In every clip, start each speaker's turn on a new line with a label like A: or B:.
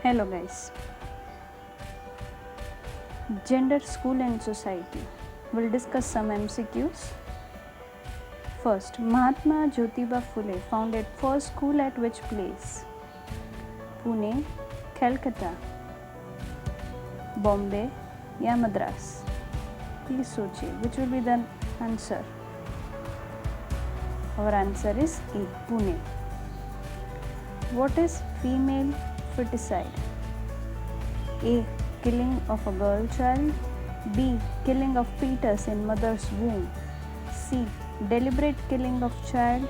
A: Hello guys. Gender, school and society. We'll discuss some MCQs. First, Mahatma Jyotiba Phule founded first school at which place? Pune, Calcutta, Bombay या Madras? Please सोचिए which will be the answer. Our answer is A, Pune. What is female feticide? A, killing of a girl child. B, killing of fetus in mother's womb. C, deliberate killing of child.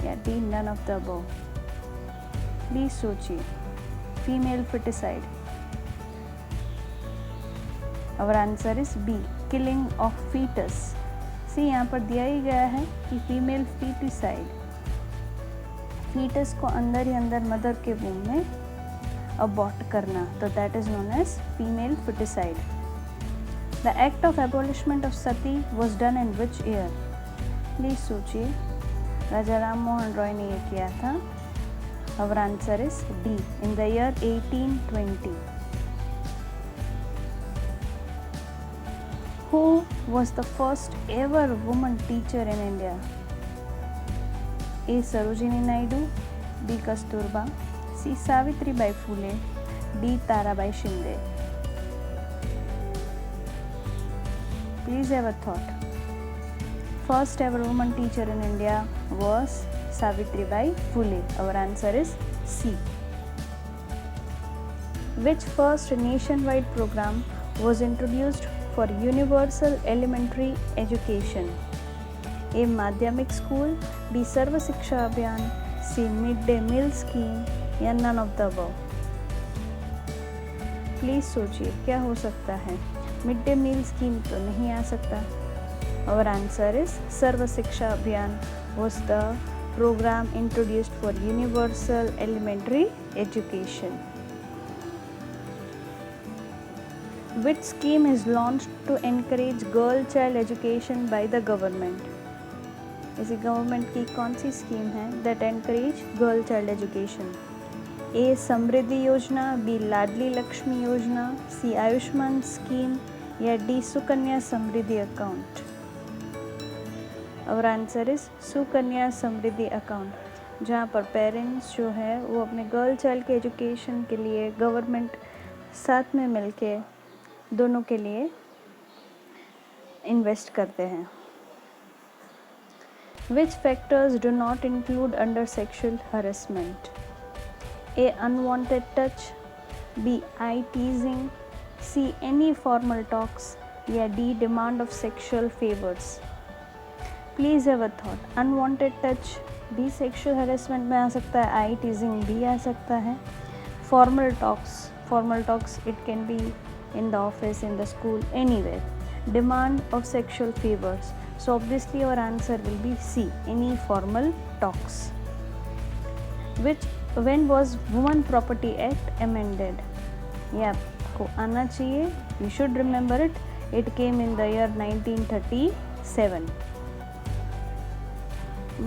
A: या D, none of the above. Please सोचिए. Female feticide. Our answer is B, killing of fetus. See, यहाँ पर दिया ही गया है कि female feticide. Foetus को अंदर ही अंदर मदर के वूम में अबॉर्ट करना, तो that is known as female feticide. The act of abolishment of Sati was done in which year? Please सोचिए. राजा राम मोहन रॉय ने यह किया था. Our answer is D, in the year 1820. Who was the first ever woman teacher in India? A. Sarojini Naidu. B. Kasturba. C. Savitribai Phule. D. Tarabai Shinde. Please have a thought. First ever woman teacher in India was Savitribai Phule. Our answer is C. Which first nationwide program was introduced for universal elementary education? A. माध्यमिक school. B. Sarva Shiksha Abhiyan. C. Mid day meal scheme या none of the above? Please सोचिए क्या हो सकता है. Mid day meal scheme तो नहीं आ सकता. Our answer is Sarva Shiksha Abhiyan was the programme introduced for universal elementary education. Which scheme is launched to encourage girl child education by the government? ऐसी government की कौन सी स्कीम है that encourage girl child education? A. Samriddhi Yojana. B. Ladli Lakshmi Yojana. C. Ayushman scheme या D. Sukanya Samriddhi account? और answer is Sukanya Samriddhi account, जहाँ पर parents जो है वो अपने गर्ल चाइल्ड के एजुकेशन के लिए गवर्नमेंट साथ में मिलके दोनों के लिए इन्वेस्ट करते हैं. Which factors do not include under sexual harassment? A. Unwanted touch. B. Eye teasing. C. Any formal talks. या D. Demand of sexual favors. Please have a thought. Unwanted touch भी sexual harassment में आ सकता है. Eye teasing भी आ सकता है. Formal talks it can be in the office, in the school, anywhere. Demand of sexual favors. So obviously our answer will be C, any formal talks. When was Women Property Act amended? ये आपको आना चाहिए. You should remember it. It came in the year 1937.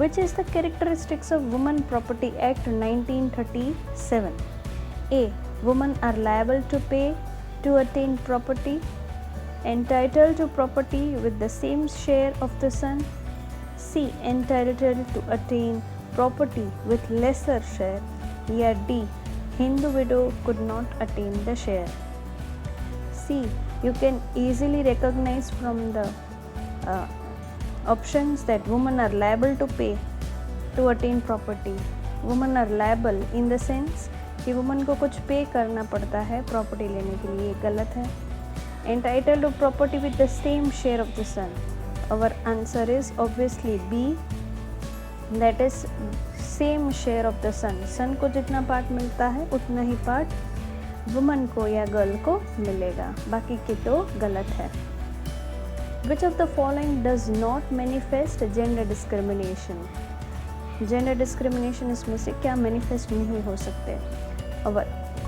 A: Which is the characteristics of Women Property Act 1937? A. Women are liable to pay to attain property. Entitled to property with the same share of the son. C. Entitled to attain property with lesser share. या D. Hindu widow could not attain the share. C. You can easily recognize from the options that women are liable to pay to attain property. Women are liable in the sense कि women को कुछ पे करना पड़ता है property लेने के लिए. गलत है. Entitled to property with the same share of the son. Our answer is obviously B, that is same share of the son. Son को जितना पार्ट मिलता है उतना ही पार्ट वुमन को या गर्ल को मिलेगा. बाकी के तो गलत है. Which of the following does not manifest gender discrimination? Gender discrimination इसमें से क्या manifest नहीं हो सकते? Our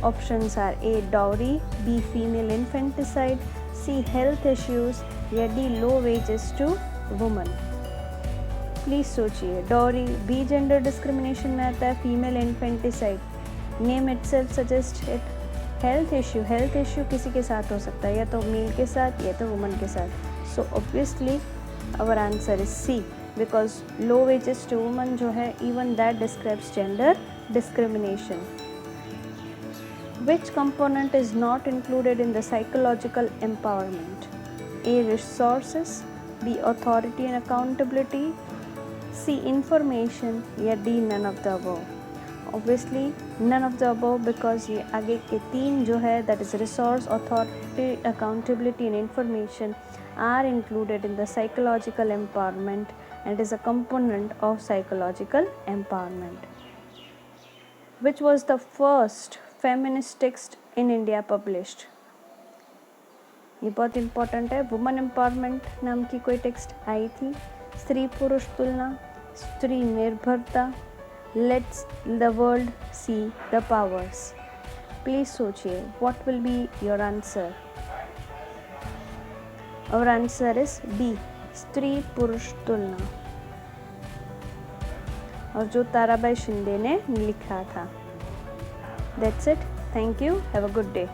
A: options are A. dowry. B. female infanticide. C. health issues या D. low wages to women. Please सोचिए. डॉरी भी जेंडर डिस्क्रिमिनेशन में आता है. Female infanticide name itself suggest it. Health issue किसी के साथ हो सकता है, या तो मेल के साथ या तो वुमन के साथ. So obviously our answer is C, because low wages to woman जो है even that describes gender discrimination. Which component is not included in the psychological empowerment? A. Resources, B. Authority and accountability, C. Information, या D. None of the above. Obviously none of the above, because ये आगे के तीन जो है that is resource, authority, accountability and information are included in the psychological empowerment and is a component of psychological empowerment. Which was the first feminist text in India published? ये बहुत important है. Woman empowerment नाम की कोई text I थी, स्त्री पुरुष तुलना, स्त्री निर्भरता, let's the world see the powers. Please सोचिए, what will be your answer? और आंसर इज बी, स्त्री पुरुष तुलना, और जो ताराबाई शिंदे ने लिखा था. That's it. Thank you. Have a good day.